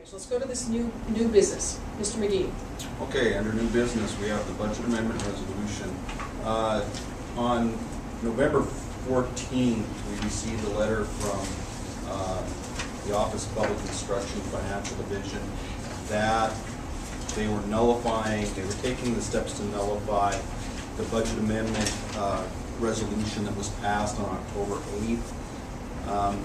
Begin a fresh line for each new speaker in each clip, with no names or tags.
So let's go to this new business. Mr. McGee.
Okay, under new business, we have the budget amendment resolution. On November 14th, we received a letter from the Office of Public Instruction Financial Division that they were taking the steps to nullify the budget amendment resolution that was passed on October 8th.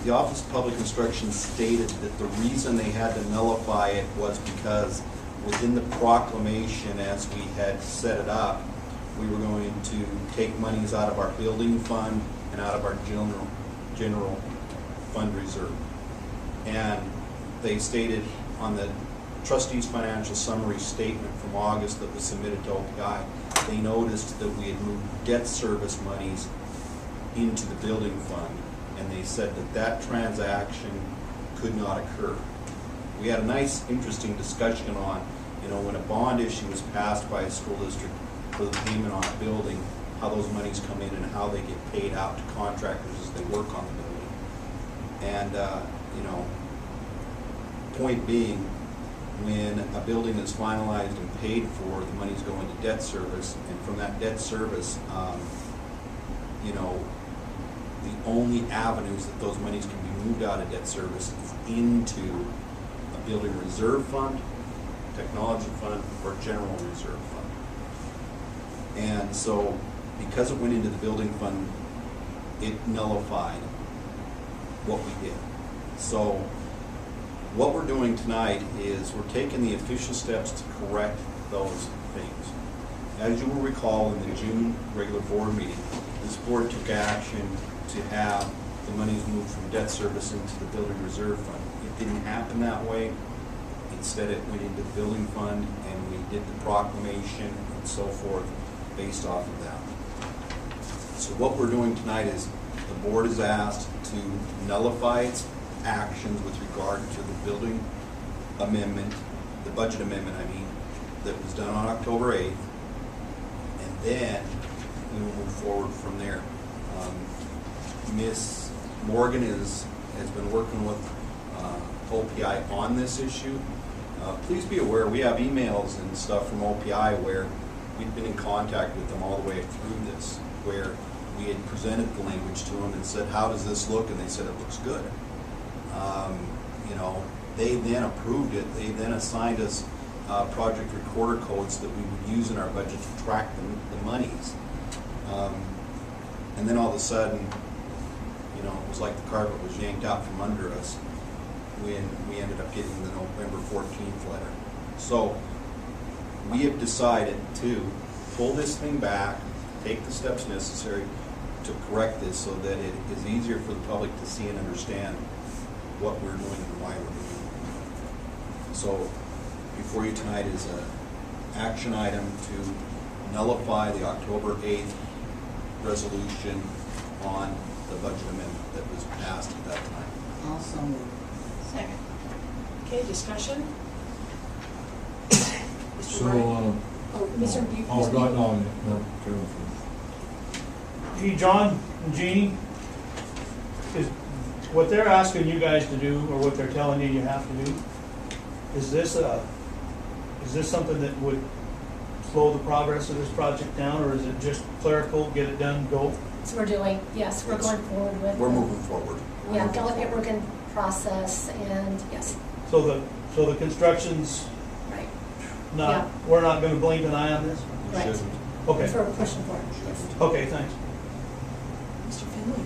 The Office of Public Instruction stated that the reason they had to nullify it was because within the proclamation, as we had set it up, we were going to take monies out of our building fund and out of our general fund reserve. And they stated on the Trustees financial summary statement from August that was submitted to OPI, they noticed that we had moved debt service monies into the building fund. And they said that that transaction could not occur. We had a nice, interesting discussion on, when a bond issue is passed by a school district for the payment on a building, how those monies come in and how they get paid out to contractors as they work on the building. And, point being, when a building is finalized and paid for, the monies go into debt service, and from that debt service, the only avenues that those monies can be moved out of debt service is into a building reserve fund, technology fund, or general reserve fund. And so, because it went into the building fund, it nullified what we did. So, what we're doing tonight is we're taking the official steps to correct those things. As you will recall, in the June regular board meeting, this board took action to have the monies moved from debt service into the building reserve fund. It didn't happen that way. Instead, it went into the building fund, and we did the proclamation and so forth based off of that. So what we're doing tonight is the board is asked to nullify its actions with regard to the building amendment, the budget amendment, that was done on October 8th, and then we will move forward from there. Ms. Morgan has been working with OPI on this issue. Please be aware, we have emails and stuff from OPI where we've been in contact with them all the way through this, where we had presented the language to them and said, how does this look? And they said, it looks good. They then approved it. They then assigned us project recorder codes that we would use in our budget to track the monies. And then all of a sudden, it was like the carpet was yanked out from under us when we ended up getting the November 14th letter. So we have decided to pull this thing back, take the steps necessary to correct this so that it is easier for the public to see and understand what we're doing and why we're doing it. So before you tonight is an action item to nullify the October 8th resolution on the budget amendment that was passed at that time.
Also moved.
Second. Okay, discussion? Mr.
So,
Martin? Mr. McGee.
oh, no,
Gee, John and Jeannie, is what they're asking you guys to do, or what they're telling you have to do, is this something that would slow the progress of this project down, or is it just clerical, get it done, go?
So we're doing, yes, we're going forward with.
We're moving forward.
Yeah, delegate work in process, and yes,
So the construction's
right.
not,
Yeah.
we're not gonna blink an eye on this?
We
Right.
shouldn't.
Okay,
That's what we're pushing for, yes.
okay, thanks.
Mr. Finley?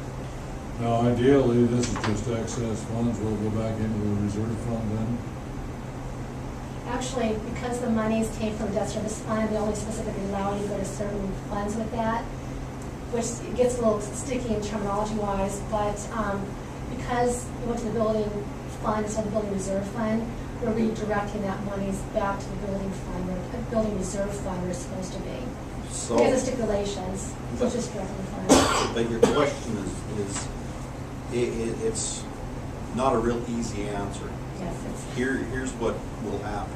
now ideally, this is just excess funds, will go back into the reserve fund then?
Actually, because the money's taken from the debt service fund, they only specifically allow you to go to certain funds with that, which gets a little sticky in terminology-wise, but because it went to the building fund instead of the building reserve fund, we're redirecting that monies back to the building fund, or the building reserve fund where it's supposed to be.
So,
Because of stipulations, so it's just directly fund.
but your question it's not a real easy answer.
Yes, it's.
Here's what will happen.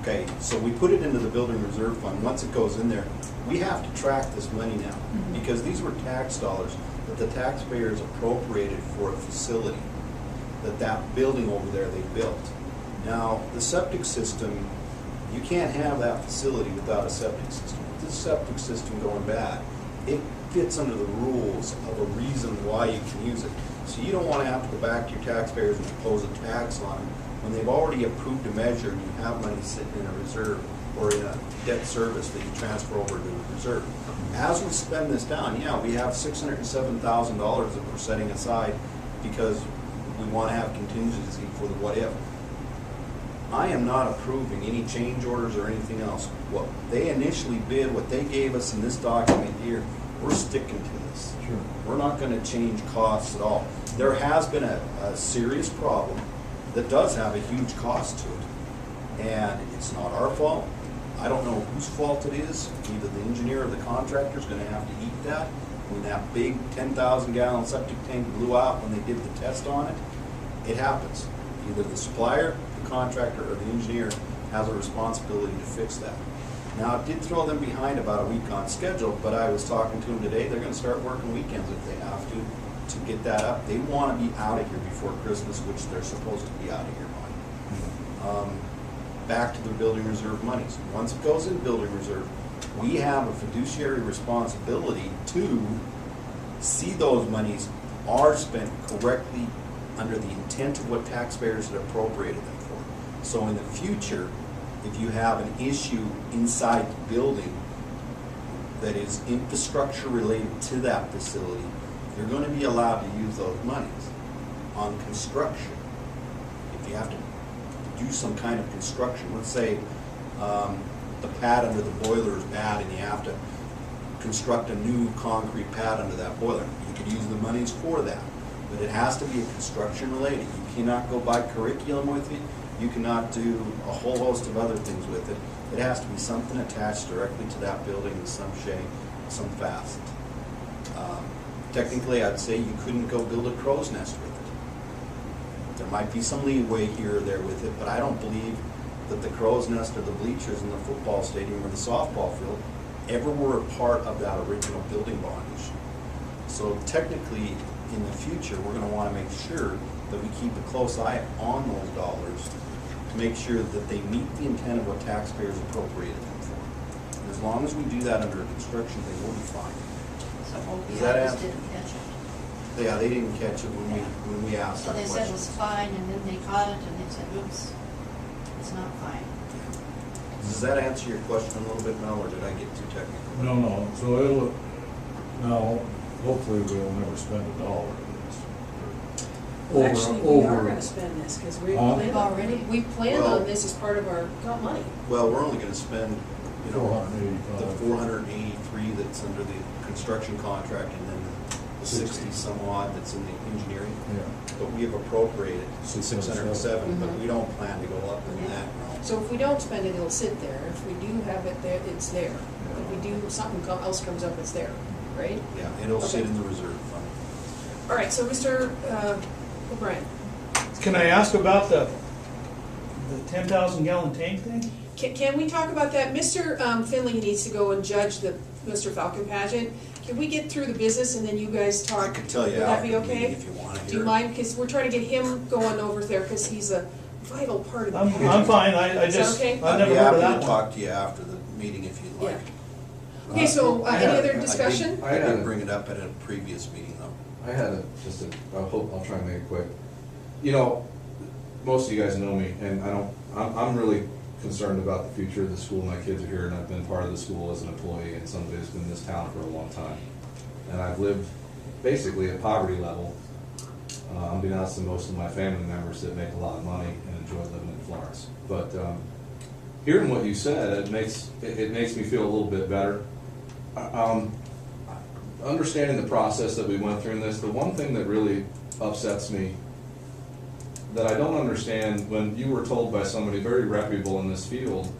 Okay, so we put it into the building reserve fund. Once it goes in there, we have to track this money now, because these were tax dollars that the taxpayers appropriated for a facility, that building over there they built. Now, the septic system, you can't have that facility without a septic system. With this septic system going bad, it fits under the rules of a reason why you can use it. So you don't want to have to go back to your taxpayers and impose a tax on them when they've already approved a measure and you have money sitting in a reserve or in a debt service that you transfer over to a reserve. As we spend this down, yeah, we have $607,000 that we're setting aside because we want to have contingency for the what if. I am not approving any change orders or anything else. What they initially bid, what they gave us in this document here, we're sticking to this.
Sure.
We're not going to change costs at all. There has been a serious problem that does have a huge cost to it. And it's not our fault. I don't know whose fault it is. Either the engineer or the contractor is going to have to eat that. When that big 10,000-gallon septic tank blew out when they did the test on it, it happens. Either the supplier, the contractor, or the engineer has a responsibility to fix that. Now, it did throw them behind about a week on schedule, but I was talking to them today. They're going to start working weekends if they have to get that up. They want to be out of here before Christmas, which they're supposed to be out of here by. Back to the building reserve monies. Once it goes in building reserve, we have a fiduciary responsibility to see those monies are spent correctly under the intent of what taxpayers had appropriated them for. So in the future, if you have an issue inside the building that is infrastructure related to that facility, you're going to be allowed to use those monies on construction. If you have to do some kind of construction, let's say the pad under the boiler is bad and you have to construct a new concrete pad under that boiler, you could use the monies for that. But it has to be construction related. You cannot go by curriculum with it. You cannot do a whole host of other things with it. It has to be something attached directly to that building in some shape, some facet. Technically, I'd say you couldn't go build a crow's nest with it. There might be some leeway here or there with it, but I don't believe that the crow's nest or the bleachers in the football stadium or the softball field ever were a part of that original building bond issue. So technically, in the future, we're going to want to make sure that we keep a close eye on those dollars to make sure that they meet the intent of what taxpayers appropriated them for. And as long as we do that under a construction thing, we'll be fine.
So
Does that
OPI just
answer?
didn't catch it.
Yeah, they didn't catch it when we asked
So
that
they said it
question.
was fine, and then they caught it, and they said, oops, it's not fine.
Does that answer your question a little bit, Mel, or did I get too technical?
No, so it'll, now, hopefully we'll never spend $1 of this.
Actually, we are gonna spend this, because we
Huh?
planned
Already?
we planned
Well-
on this as part of our money.
Well, we're only going to spend, you know, the
485.
483 that's under the construction contract, and then the 60 some odd that's in the engineering.
Yeah,
But we have appropriated 607, but
Mhm.
we don't plan to go up in that realm.
So if we don't spend it, it'll sit there. If we do have it there, it's there. If we do, something else comes up, it's there, right?
Yeah, it'll sit
Okay.
in the reserve fund.
All right, so Mr. O'Brien,
Can I ask about the 10,000-gallon tank thing?
can we talk about that? Mr. Finley needs to go and judge the Mr. Falcon pageant. Can we get through the business and then you guys talk?
I could tell you
Would that
after
be
the
okay?
meeting if you want to
Do you
hear.
mind? Because we're trying to get him going over there because he's a vital part of the
I'm
pageant.
fine, I
Is that
just,
okay?
I've
I'd
never
be
heard
happy
of
to
that one.
talk to you after the meeting if you'd like.
Okay, so any other discussion?
I did bring it up at a previous meeting though.
I had I'll try and make it quick. You know, most of you guys know me, and I'm really concerned about the future of the school. My kids are here, and I've been part of the school as an employee and somebody who's been in this town for a long time. And I've lived basically at poverty level, unbeknownst to most of my family members that make a lot of money and enjoy living in Florence. But hearing what you said, it makes me feel a little bit better. Understanding the process that we went through in this, the one thing that really upsets me that I don't understand, when you were told by somebody very reputable in this field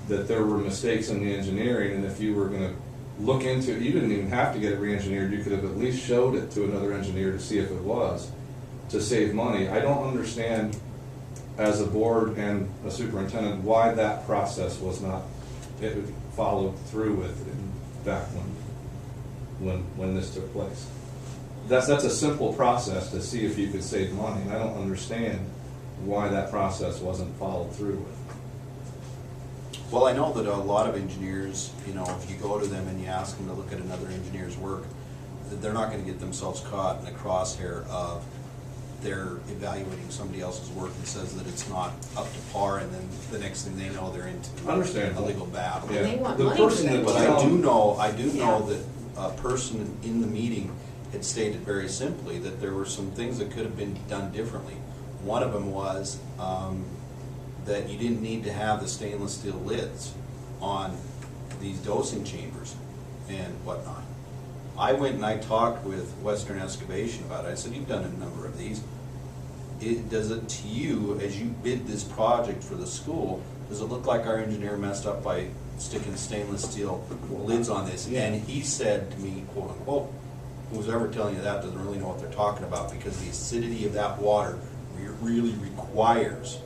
that there were mistakes in the engineering, and if you were going to look into it, you didn't even have to get it re-engineered, you could have at least showed it to another engineer to see if it was, to save money. I don't understand, as a board and a superintendent, why that process was not followed through with back when this took place. That's a simple process to see if you could save money, and I don't understand why that process wasn't followed through with.
Well, I know that a lot of engineers, you know, if you go to them and you ask them to look at another engineer's work, that they're not gonna get themselves caught in a crosshair of they're evaluating somebody else's work and says that it's not up to par, and then the next thing they know, they're into
Understandable.
a legal battle.
Yeah.
they want
The
money for
person
that.
that
But
was
I do
telling-
know
Yeah.
that a person in the meeting had stated very simply that there were some things that could have been done differently. One of them was, that you didn't need to have the stainless steel lids on these dosing chambers and whatnot. I went and I talked with Western Excavation about it. I said, you've done a number of these. Does it to you, as you bid this project for the school, does it look like our engineer messed up by sticking stainless steel lids on this?
Yeah.
And he said to me, quote unquote, who's ever telling you that doesn't really know what they're talking about, because the acidity of that water really requires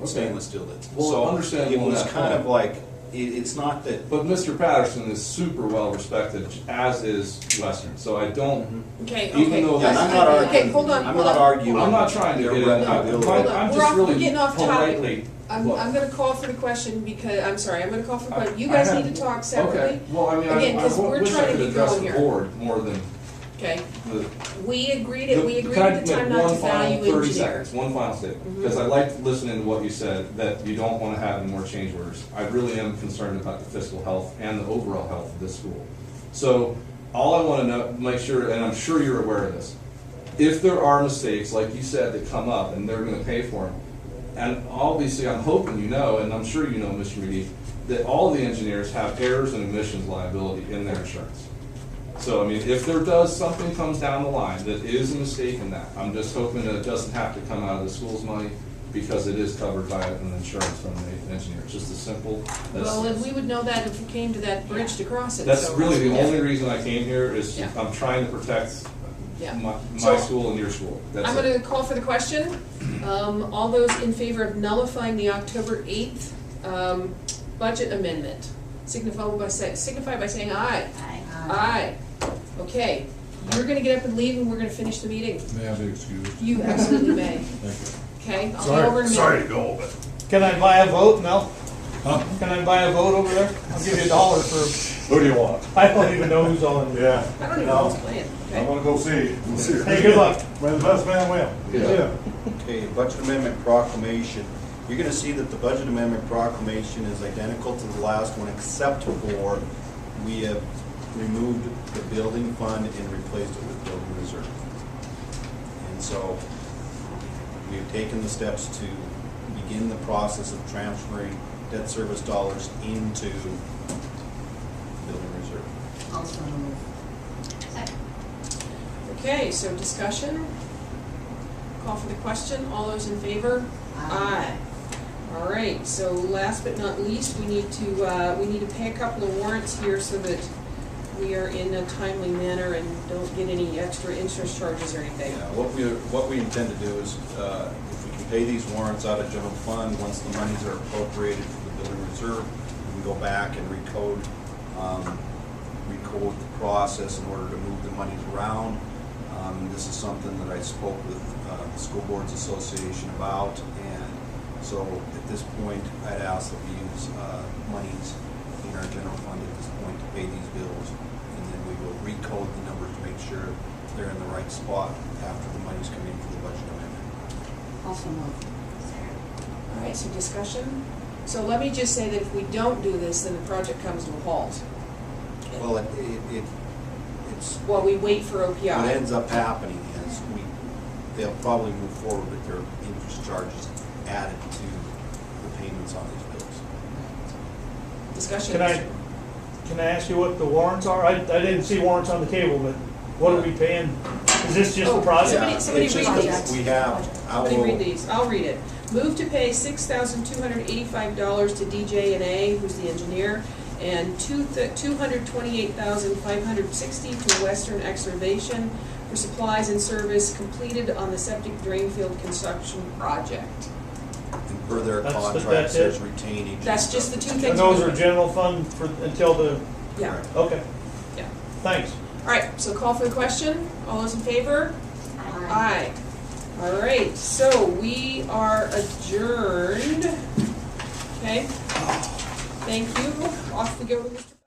stainless steel lids.
Well,
So
understandable
it
on
was
that
kind
point.
of like, it's not that,
But Mr. Patterson is super well respected, as is Western, so I don't,
Okay,
Even
okay.
though
and I'm
this-
not
Okay,
arguing,
hold on,
I'm
hold
not
on.
arguing.
I'm not trying to
their
get in,
reputability.
Hold on.
I'm
We're
just
off- we're
really
getting off topic.
politely.
I'm gonna call for the question because, I'm sorry, I'm gonna call for the question. You guys
I
need
have-
to talk separately.
Okay, well, I mean,
Again,
I
'cause we're
wish I
trying to
could
get
address
going
the
here.
board more than
Okay,
the.
we agreed
Can I
at the time
make
not to
one final
value
30
engineer.
seconds, one final statement,
Mhm.
because I liked listening to what you said, that you don't want to have any more change orders. I really am concerned about the fiscal health and the overall health of this school. So, all I want to know, make sure, and I'm sure you're aware of this, if there are mistakes, like you said, that come up and they're going to pay for them, and obviously I'm hoping you know, and I'm sure you know, Mr. Reedy, that all the engineers have errors and omissions liability in their insurance. So, I mean, if there does, something comes down the line that is a mistake in that, I'm just hoping that it doesn't have to come out of the school's money, because it is covered by an insurance from the engineer. It's just as simple as.
Well, and we would know that if we came to that bridge to cross it.
That's
so-
really the
Yeah.
only reason I came here, is
Yeah.
I'm trying to protect
Yeah.
my
So-
school and your school. That's
I'm
it.
gonna call for the question. All those in favor of nullifying the October 8th budget amendment, signify by saying aye. Aye. Okay, you're gonna get up and leave and we're gonna finish the meeting.
May I be excused?
You absolutely may.
Thank
Okay, I'll be over in a minute.
Sorry to go, but.
Can I buy a vote, Mel?
Huh?
Can I buy a vote over there? I'll give you $1 for,
Who do you want?
I don't even know who's on.
Yeah.
I don't even know what's playing,
I
okay?
wanna go see. We'll see.
Hey, good luck.
May the best man win.
Yeah.
Okay, budget amendment proclamation. You're gonna see that the budget amendment proclamation is identical to the last one, except for we have removed the building fund and replaced it with building reserve. And so, we have taken the steps to begin the process of transferring debt service dollars into building reserve.
Also move.
Okay, so discussion. Call for the question. All those in favor? Aye. All right, so last but not least, we need to pay a couple of warrants here so that we are in a timely manner and don't get any extra interest charges or anything.
Yeah, what we intend to do is, if we can pay these warrants out of general fund, once the monies are appropriated for the building reserve, we can go back and recode the process in order to move the monies around. This is something that I spoke with the School Boards Association about, and so at this point, I'd ask that we use monies in our general fund at this point to pay these bills, and then we will recode the numbers to make sure they're in the right spot after the monies come in for the budget amendment.
Also move.
All right, so discussion. So let me just say that if we don't do this, then the project comes to a halt.
Well, it's,
While we wait for OPI.
what ends up happening is they'll probably move forward with their interest charges added to the payments on these bills.
Discussion.
Can I ask you what the warrants are? I didn't see warrants on the table, but what are we paying? Is this just the
Oh,
project?
Somebody
It's
read
just
these.
we have,
Somebody read these. I'll read it. Move to pay $6,285 to DJ&A, who's the engineer, and $228,560 to Western Excavation for supplies and service completed on the septic drain field construction project.
and per their
That's
contract
it?
says retainage. and
That's just the
stuff.
two things.
And those are general fund for, until the,
Yeah,
Correct.
okay,
yeah.
thanks.
All right, so call for the question. All those in favor? Aye. All right, so we are adjourned. Okay? Thank you. Off we go to Mr.